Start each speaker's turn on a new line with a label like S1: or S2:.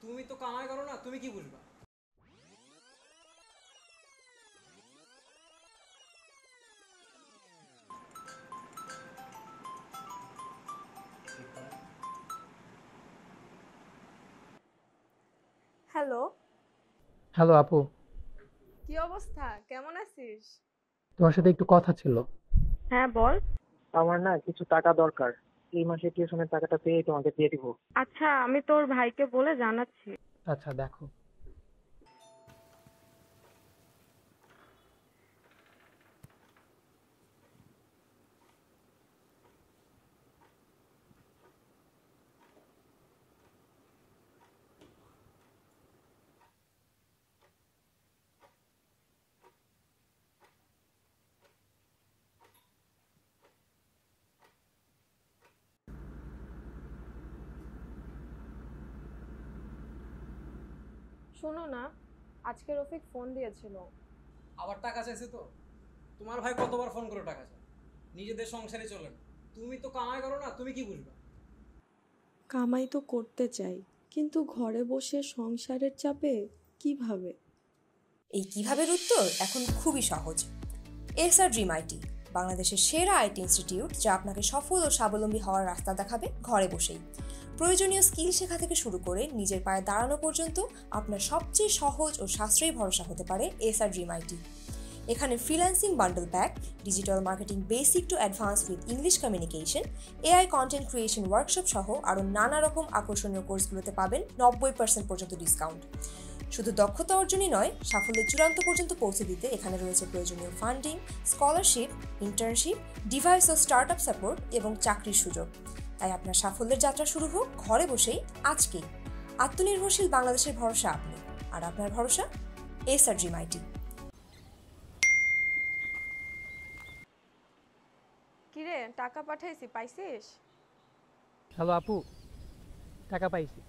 S1: তুমি তো কামাই করো না, তুমি কি বুঝবা?
S2: হ্যালো।
S3: হ্যালো আপু।
S2: কি অবস্থা, কেমন আছিস?
S3: তোমার সাথে একটু কথা ছিল।
S2: হ্যাঁ বল।
S3: আমার না কিছু টাকা দরকার। এই মাসে টিউশনের টাকাটা পেয়ে তোমাকে দিয়ে দিব।
S2: আচ্ছা, আমি তোর ভাইকে বলে জানাচ্ছি।
S3: আচ্ছা দেখো।
S2: শোনো না, আজকে রফিক ফোন দিয়েছিল।
S1: আবার টাকা চাইছে তো? তোমার ভাই কতবার ফোন করে টাকা চায়? নিজেদের সংসারে চলে না, তুমি তো কামাই করো না, তুমি কি বুঝবা?
S4: কামাই তো করতে চাই, কিন্তু ঘরে বসে সংসারের চাপে কিভাবে?
S5: এই কিভাবের উত্তর এখন খুবই সহজ। এসআর ড্রিম আইটি, বাংলাদেশের সেরা আইটি ইনস্টিটিউট, যা আপনাকে সফল ও স্বাবলম্বী হওয়ার রাস্তা দেখাবে ঘরে বসেই। প্রয়োজনীয় স্কিল শেখা থেকে শুরু করে নিজের পায়ে দাঁড়ানো পর্যন্ত আপনার সবচেয়ে সহজ ও সাশ্রয়ী ভরসা হতে পারে এসআর ড্রিম আইটি। এখানে freelancing bundle pack, digital marketing basic to advance with English communication, AI content creation workshop সহ আরও নানা রকম আকর্ষণীয় কোর্সগুলোতে পাবেন 90% পর্যন্ত ডিসকাউন্ট। শুধু দক্ষতা অর্জনই নয়, সাফল্যের চূড়ান্ত পর্যন্ত পৌঁছে দিতে এখানে রয়েছে প্রয়োজনীয় ফান্ডিং, স্কলারশিপ, ইন্টার্নশিপ, ডিভাইস ও স্টার্টআপ সাপোর্ট এবং চাকরির সুযোগ। তাই আপনার সাফল্যের যাত্রা শুরু হোক ঘরে বসেই, আজকেই। আত্মনির্ভরশীল বাংলাদেশের ভরসা আপনি, আর আপনার ভরসা এসআর ড্রিম আইটি।
S2: কিরে, টাকা পাঠাইছি, পাইছিস?
S3: হ্যালো আপু, টাকা পাইছি।